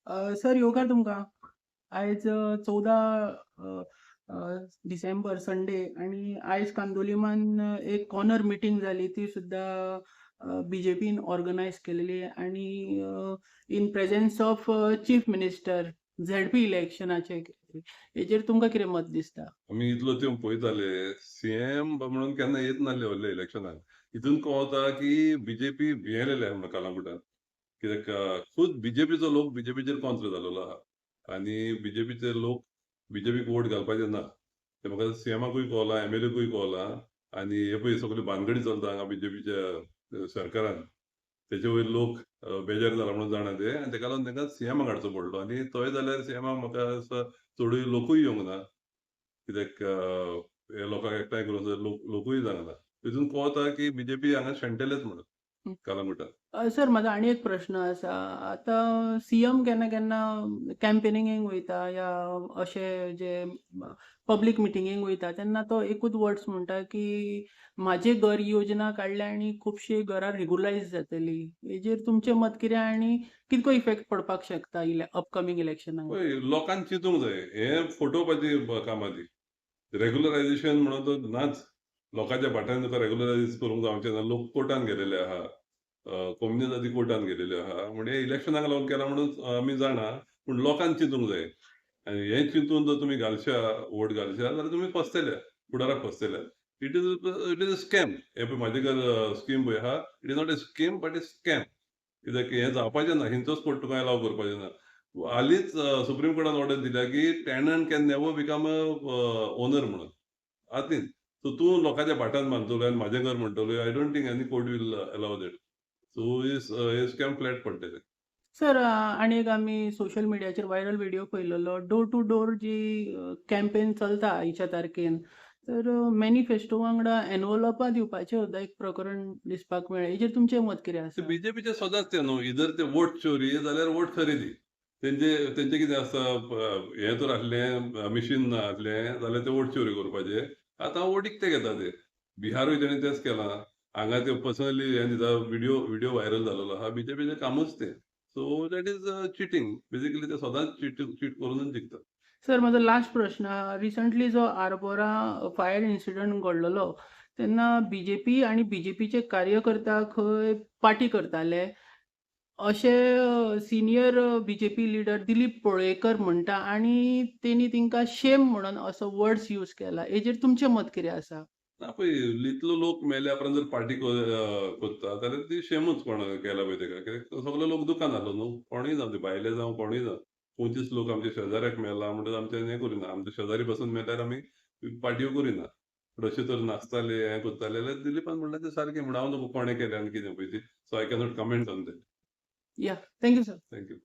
Sir येवकार तुमकां. आयज 14 अ, अ, डिसेंबर संडे आणि आयज कांदोलीमान एक कॉर्नर मिटींग जाली ती सुद्दां बीजेपीन ऑर्गनायज केलेली आणि in presence of chief minister ZP इलेक्शनाचे हेजेर तुमकां कितें मत दिसता? आमी इतलो तेंप पळयताले सीएम म्हणून केन्ना येत नाहले व्हडले इलेक्शनाक. हितून कळटा की बीजेपी भियेलेले म्हणून कलांगुटान. कित्याक खूब बीजेपीचो लोक बीजेपीचेर कॉन्ट्र जाल्लो आहा. आनी बीजेपीचे लोक बीजेपीक वोट घालपाचे ना. ते म्हाका सीएमाकूय कळला, एमएलएकूय कळला. आनी हे पळय सगल्यो भानगडी चलता हांगा बीजेपीच्या सरकारान. तेचे वयर लोक बेजार जाला म्हणून जाणा ते आनी तेका लागून तेंका सीएमाक हाडचो पडलो आनी तोय जाल्यार सीएमाक म्हाका दिसता चडूय लोकूय येवंक ना. कित्याक हे लोकांक एकठांय करून लोकूय जायना. तितून कळटा की बीजेपी हांगा शेणटेलेच म्हणून कलांगुटान. सर माझा आणि एक प्रश्न असा आता सीएम केन्ना केन्ना कॅम्पेनिंगेक वयता या अशे जे पब्लीक मिटिंगेक वयता तेन्ना तो एकूच वर्ड्स म्हणटा की म्हाजे घर योजना काडल्या आणि खुबशी घरां रेग्युलायज जातली. हेजेर तुमचें मत कितें आनी कितको इफेक्ट पडपाक शकता अपकमिंग इलेक्शनाक? पळय लोकांक चिंतूंक जाय. हे फटोवपाची कामां ती. रेग्युलरायझेशन म्हणून तो नाच. लोकांच्या फाटल्यान तुका रेग्युलरायज करूंक जावचें ना. लोक कोर्टान गेलेले आहा. कम्युनिस्ट जाती कोर्टान गेलेल्यो आहा. म्हणजे इलेक्शनाक लागून केला म्हणून आमी जाणा. पूण लोकांक चिंतूंक जाय. आनी हें चिंतून जर तुमी घालशा, वोट घालशा जाल्यार तुमी फसतले. फुडाराक फसतले. It is a scam. हे पळय म्हाजे घर स्कीम पळय आहा. It is not a scheme but a scam. कित्याक हें जावपाचें ना. हिंचोच कोर्ट तुका अलाव करपाचें ना. हालींच सुप्रीम कोर्टान ऑर्डर दिल्या की tenant can never become a owner म्हणून. हातीन. सो तूं लोकांच्या फाटल्यान बांदतलो आनी म्हाजें घर म्हणटलो I don't think any court will allow that. So हे स्कॅम फ्लॅट पडटले. सर आणि एक आम्ही सोशल मीडियाचेर व्हायरल व्हिडिओ पळयलेलो डोर टू डोर जी कॅम्पेन चलता आयच्या तारखेन तर मॅनिफेस्टो वांगडा एनवलपां दिवपाचें सुद्दां एक प्रकरण दिसपाक मेळ्ळें. हेजेर तुमचें मत कितें ते आसा? बीजेपीचे सदांच ते न्हू. इधर ते वोट चोरी जाल्यार वोट खरेदी. तेंचे कितें आसता हें जर आहलें मिशीन आहलें जाल्यार ते वोट चोरी करपाचे. आतां वोट इकते घेता ते. बिहारूय तेणें तेंच केलां. हांगा ते पर्सनली हें दिता व्हिडिओ व्हायरल जाल्लो आहा. बीजेपीचें कामूच तें. So that is cheating. Basically ते सदांच चीट करूनच जिखतात. सर माझा लास्ट प्रश्न रिसंटली जो आरपोरा फायर इन्सिडंट घडलेलो तेन्ना बीजेपी आणि बीजेपीचे कार्यकर्ता खंय पार्टी करताले अशे सिनियर बीजेपी लिडर दिलीप पळयकर म्हणटा आणि तेणी तिंका शेम म्हणून असो वर्ड्स यूज केला. हेजेर तुमचें मत कितें आसा? ना पळय इतलो लोक मेल्या उपरांत जर पार्टी करता जाल्यार ती शेमूच केला पळय तेका. कित्याक तो सगलो लोक दुखान आहलो न्हू. कोणूय जावं ते भायले जावं कोणूय जावं. 25 लोक आमच्या शेजाऱ्याक मेला म्हणटच आमचे हें करिना. आमच्या शेजारी बसून मेल्यार आमी पार्ट्यो करिना. पूण अशे तर नाचताले हें करताले जाल्यार दिलीपान म्हणलें तें सारकें म्हणून हांव नको कोणें केलें आनी कितें पळय ती. So I cannot comment on that. Yeah thank you sir. Thank you.